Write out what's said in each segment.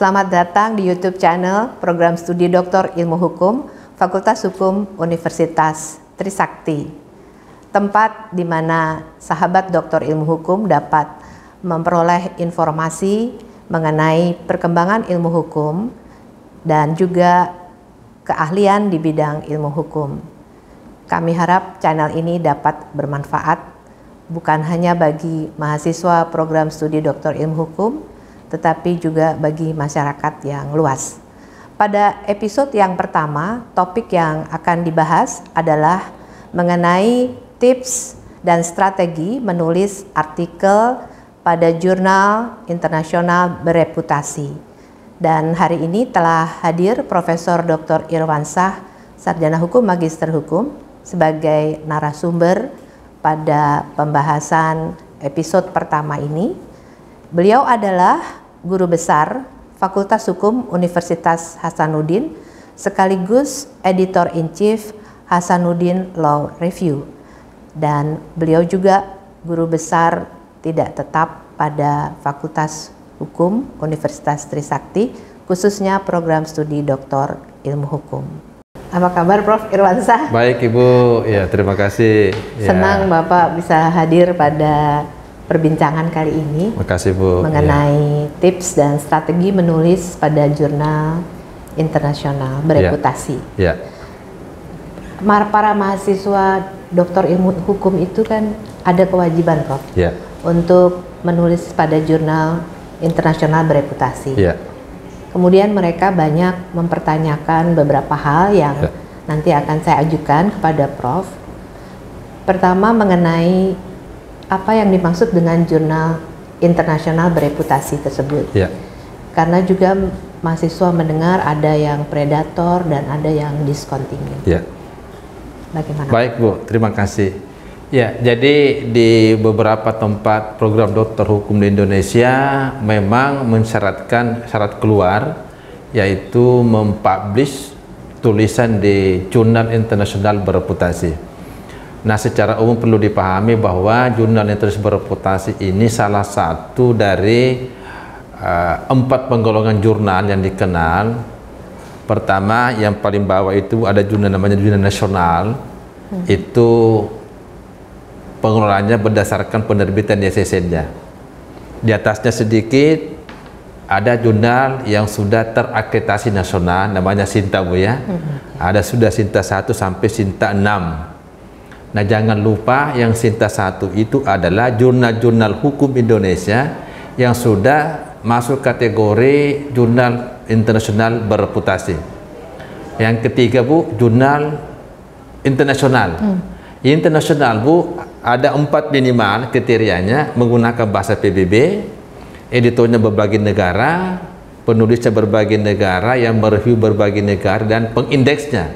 Selamat datang di YouTube channel Program Studi Doktor Ilmu Hukum Fakultas Hukum Universitas Trisakti. Tempat di mana sahabat doktor ilmu hukum dapat memperoleh informasi mengenai perkembangan ilmu hukum dan juga keahlian di bidang ilmu hukum. Kami harap channel ini dapat bermanfaat bukan hanya bagi mahasiswa program studi doktor ilmu hukum, tetapi juga bagi masyarakat yang luas. Pada episode yang pertama, topik yang akan dibahas adalah mengenai tips dan strategi menulis artikel pada jurnal internasional bereputasi. Dan hari ini telah hadir Profesor Dr. Irwansah, Sarjana Hukum Magister Hukum, sebagai narasumber pada pembahasan episode pertama ini. Beliau adalah Guru Besar Fakultas Hukum Universitas Hasanuddin sekaligus Editor-in-Chief Hasanuddin Law Review, dan beliau juga Guru Besar tidak tetap pada Fakultas Hukum Universitas Trisakti, khususnya program studi Doktor Ilmu Hukum. Apa kabar Prof. Irwansah? Baik Ibu, ya terima kasih. Senang Bapak bisa hadir pada perbincangan kali ini. Makasih Bu. Mengenai tips dan strategi menulis pada jurnal internasional bereputasi. Ya. Para mahasiswa doktor ilmu hukum itu kan ada kewajiban, Prof, untuk menulis pada jurnal internasional bereputasi. Kemudian mereka banyak mempertanyakan beberapa hal yang nanti akan saya ajukan kepada Prof. Pertama, mengenai apa yang dimaksud dengan jurnal internasional bereputasi tersebut. Karena juga mahasiswa mendengar ada yang predator dan ada yang discontinue. Bagaimana? Baik Bu, terima kasih. Ya, jadi di beberapa tempat program dokter hukum di Indonesia memang mensyaratkan syarat keluar, yaitu mempublish tulisan di jurnal internasional bereputasi. Nah, secara umum perlu dipahami bahwa jurnal internasional bereputasi ini salah satu dari 4 penggolongan jurnal yang dikenal. Pertama, yang paling bawah itu ada jurnal namanya jurnal nasional. Itu pengelolaannya berdasarkan penerbitan DSSN-nya. Di atasnya sedikit ada jurnal yang sudah terakreditasi nasional, namanya Sinta Bu ya. Ada sudah Sinta 1 sampai Sinta 6. Nah, jangan lupa yang Sinta 1 itu adalah jurnal-jurnal hukum Indonesia yang sudah masuk kategori jurnal internasional bereputasi. Yang ketiga Bu, jurnal internasional. Internasional Bu, ada 4 minimal kriterianya, menggunakan bahasa PBB, editornya berbagai negara, penulisnya berbagai negara, yang mereview berbagai negara, dan pengindeksnya.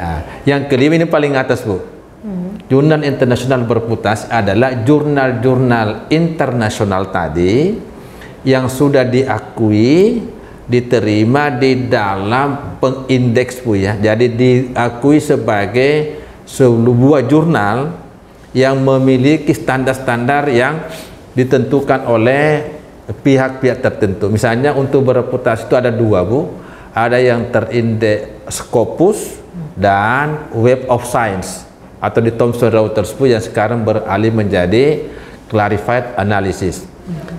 Nah, yang kelima ini paling atas Bu. Jurnal internasional bereputasi adalah jurnal-jurnal internasional tadi yang sudah diakui, diterima di dalam pengindeks Bu ya. Jadi diakui sebagai sebuah jurnal yang memiliki standar-standar yang ditentukan oleh pihak-pihak tertentu. Misalnya untuk bereputasi itu ada 2 Bu. Ada yang terindeks Scopus dan Web of Science, atau di Thomson Reuters Bu yang sekarang beralih menjadi Clarified Analysis.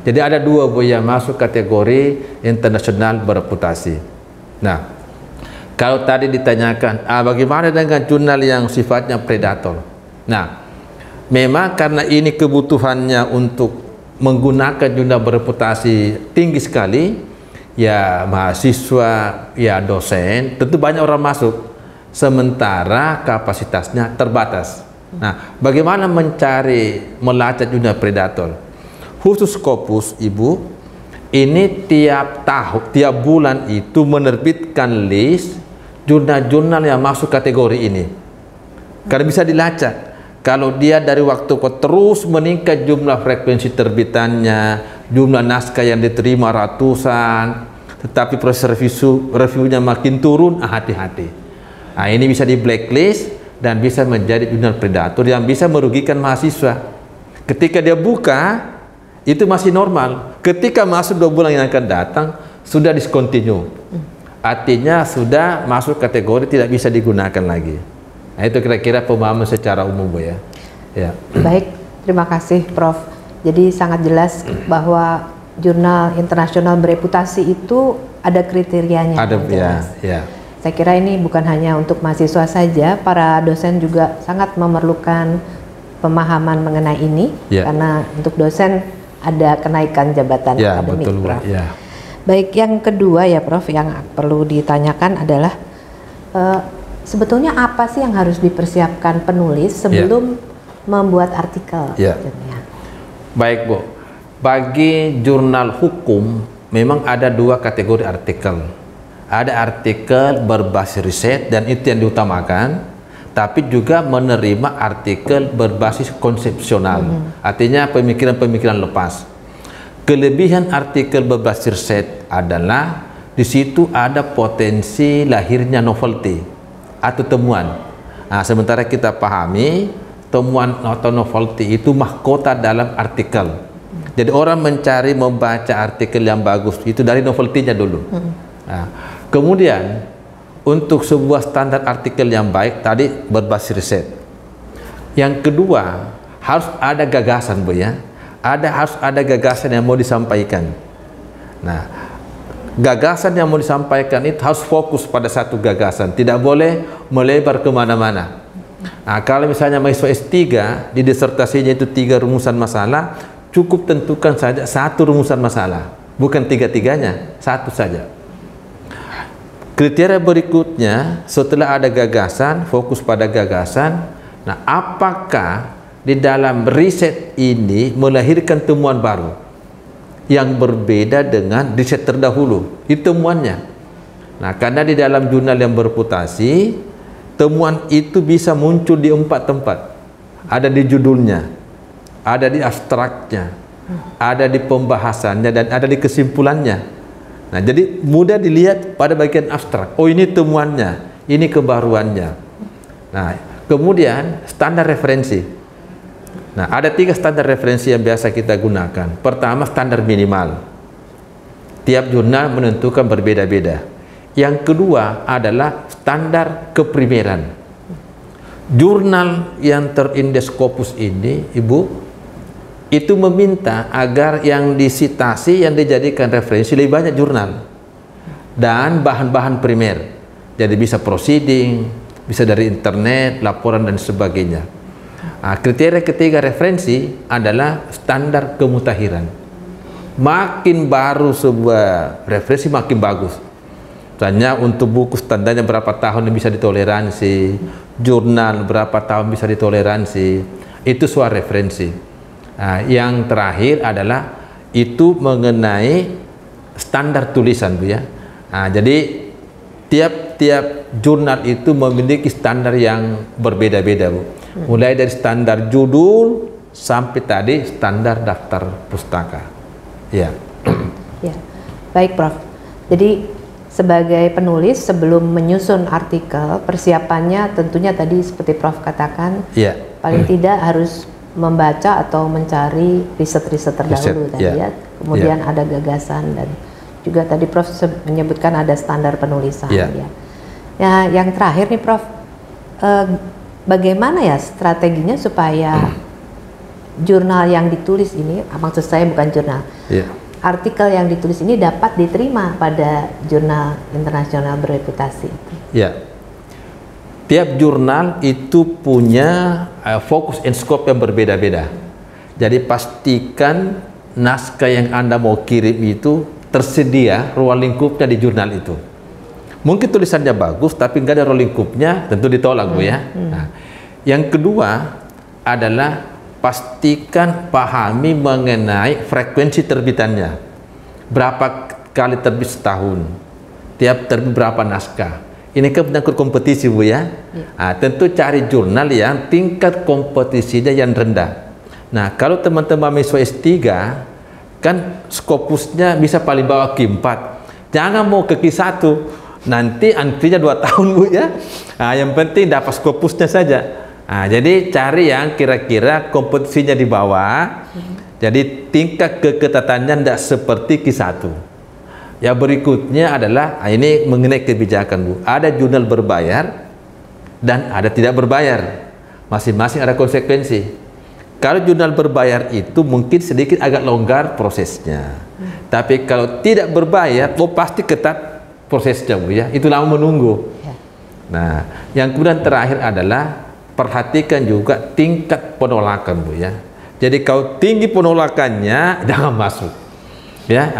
Jadi ada 2 Bu yang masuk kategori internasional bereputasi. Nah, kalau tadi ditanyakan bagaimana dengan jurnal yang sifatnya predator. Nah, memang karena ini kebutuhannya untuk menggunakan jurnal bereputasi tinggi sekali, ya mahasiswa, ya dosen, tentu banyak orang masuk, sementara kapasitasnya terbatas. Nah, bagaimana melacak jurnal predator? Khusus Scopus Ibu, ini tiap bulan itu menerbitkan list jurnal-jurnal yang masuk kategori ini. Karena bisa dilacak. Kalau dia dari waktu ke terus meningkat jumlah frekuensi terbitannya, jumlah naskah yang diterima ratusan, tetapi proses reviewnya makin turun, hati-hati. Nah, ini bisa di blacklist dan bisa menjadi jurnal predator yang bisa merugikan mahasiswa. Ketika dia buka, itu masih normal. Ketika masuk 2 bulan yang akan datang, sudah discontinue. Artinya sudah masuk kategori tidak bisa digunakan lagi. Nah, itu kira-kira pemahaman secara umum, Bu ya. Ya. Baik, terima kasih Prof. Jadi sangat jelas bahwa jurnal internasional bereputasi itu ada kriterianya. Ada, ya. Saya kira ini bukan hanya untuk mahasiswa saja, para dosen juga sangat memerlukan pemahaman mengenai ini, karena untuk dosen ada kenaikan jabatan akademik, betul, Prof. Ya. Baik, yang kedua ya Prof, yang perlu ditanyakan adalah sebetulnya apa sih yang harus dipersiapkan penulis sebelum membuat artikel? Baik, Bu. Bagi jurnal hukum memang ada dua kategori artikel. Ada artikel berbasis riset dan itu yang diutamakan, tapi juga menerima artikel berbasis konsepsional. Artinya pemikiran-pemikiran lepas. Kelebihan artikel berbasis riset adalah di situ ada potensi lahirnya novelty atau temuan. Nah, sementara kita pahami temuan atau novelty itu mahkota dalam artikel. Jadi orang mencari membaca artikel yang bagus itu dari novelty-nya dulu. Nah, kemudian untuk sebuah standar artikel yang baik tadi berbasis riset. Yang kedua harus ada gagasan, Bu ya. Harus ada gagasan yang mau disampaikan. Nah, gagasan yang mau disampaikan itu harus fokus pada satu gagasan, tidak boleh melebar kemana-mana. Nah, kalau misalnya mahasiswa S3 di disertasinya itu 3 rumusan masalah, cukup tentukan saja 1 rumusan masalah, bukan 3-tiganya, 1 saja. Kriteria berikutnya setelah ada gagasan, fokus pada gagasan. Nah, apakah di dalam riset ini melahirkan temuan baru yang berbeda dengan riset terdahulu? Itu temuannya. Nah, karena di dalam jurnal yang bereputasi, temuan itu bisa muncul di 4 tempat. Ada di judulnya, ada di abstraknya, ada di pembahasannya, dan ada di kesimpulannya. Nah, jadi mudah dilihat pada bagian abstrak. Oh, ini temuannya, ini kebaruannya. Nah, kemudian standar referensi. Nah, ada 3 standar referensi yang biasa kita gunakan. Pertama, standar minimal. Tiap jurnal menentukan berbeda-beda. Yang kedua adalah standar keprimeran. Jurnal yang terindeks Scopus ini, Ibu, itu meminta agar yang disitasi, yang dijadikan referensi lebih banyak jurnal dan bahan-bahan primer. Jadi bisa proceeding, bisa dari internet, laporan dan sebagainya. Nah, kriteria ketiga referensi adalah standar kemutahiran. Makin baru sebuah referensi makin bagus. Misalnya untuk buku standarnya berapa tahun yang bisa ditoleransi, jurnal berapa tahun bisa ditoleransi, itu suatu referensi. Nah, yang terakhir adalah itu mengenai standar tulisan, Bu ya. Nah, jadi tiap-tiap jurnal itu memiliki standar yang berbeda-beda, Bu. Mulai dari standar judul sampai tadi standar daftar pustaka. Ya. Ya. Baik, Prof. Jadi sebagai penulis sebelum menyusun artikel, persiapannya tentunya tadi seperti Prof katakan, paling tidak harus membaca atau mencari riset-riset terdahulu tadi ya. Kemudian ada gagasan dan juga tadi Prof menyebutkan ada standar penulisan ya. Ya, yang terakhir nih Prof, bagaimana ya strateginya supaya jurnal yang ditulis ini, maksud saya bukan jurnal, artikel yang ditulis ini dapat diterima pada jurnal internasional bereputasi? Ya, tiap jurnal itu punya fokus and scope yang berbeda-beda. Jadi pastikan naskah yang Anda mau kirim itu tersedia ruang lingkupnya di jurnal itu. Mungkin tulisannya bagus tapi nggak ada ruang lingkupnya, tentu ditolak, Bu ya. Nah, yang kedua adalah pastikan pahami mengenai frekuensi terbitannya. Berapa kali terbit setahun? Tiap terbit berapa naskah? Ini kan menyangkut kompetisi, Bu ya. Nah, tentu cari jurnal yang tingkat kompetisinya yang rendah. Nah, kalau teman-teman mahasiswa S3 kan Scopusnya bisa paling bawah Q4. Jangan mau ke Q1. Nanti antrinya 2 tahun, Bu ya. Nah, yang penting dapat Scopusnya saja. Nah, jadi cari yang kira-kira kompetisinya di bawah. Jadi tingkat keketatannya tidak seperti Q1. Ya berikutnya adalah ini mengenai kebijakan Bu. Ada jurnal berbayar dan ada tidak berbayar. Masing-masing ada konsekuensi. Kalau jurnal berbayar itu mungkin sedikit agak longgar prosesnya. Tapi kalau tidak berbayar, pasti ketat prosesnya Bu ya. Itu lama menunggu. Nah, yang kemudian terakhir adalah perhatikan juga tingkat penolakan Bu ya. Jadi kalau tinggi penolakannya jangan masuk. Ya,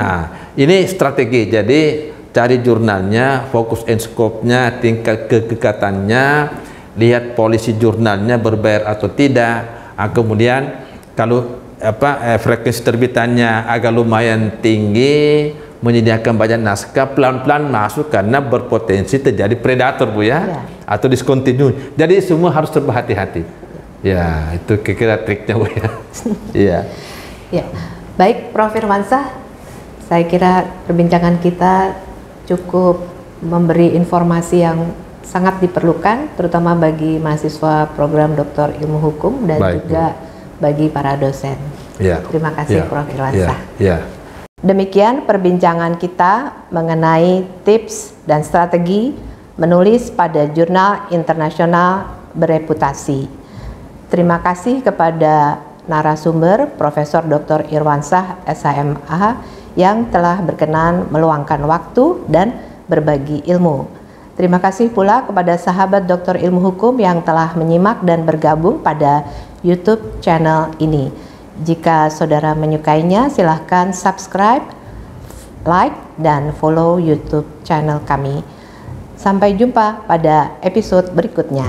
ini strategi. Jadi cari jurnalnya, fokus and scope-nya, tingkat kekekatannya, lihat polisi jurnalnya berbayar atau tidak. Kemudian kalau frekuensi terbitannya agak lumayan tinggi, menyediakan banyak naskah, pelan-pelan masuk karena berpotensi terjadi predator Bu ya, atau discontinue. Jadi semua harus berhati-hati. Ya, itu kira-kira triknya Bu ya. Iya. Ya, baik Prof. Irwansyah. Saya kira perbincangan kita cukup memberi informasi yang sangat diperlukan, terutama bagi mahasiswa program Doktor Ilmu Hukum dan juga bagi para dosen. Terima kasih Prof. Irwansyah. Demikian perbincangan kita mengenai tips dan strategi menulis pada jurnal internasional bereputasi. Terima kasih kepada narasumber Profesor Dr. Irwansyah SHMA yang telah berkenan meluangkan waktu dan berbagi ilmu. Terima kasih pula kepada sahabat Dr. Ilmu Hukum yang telah menyimak dan bergabung pada YouTube channel ini. Jika saudara menyukainya, silahkan subscribe, like, dan follow YouTube channel kami. Sampai jumpa pada episode berikutnya.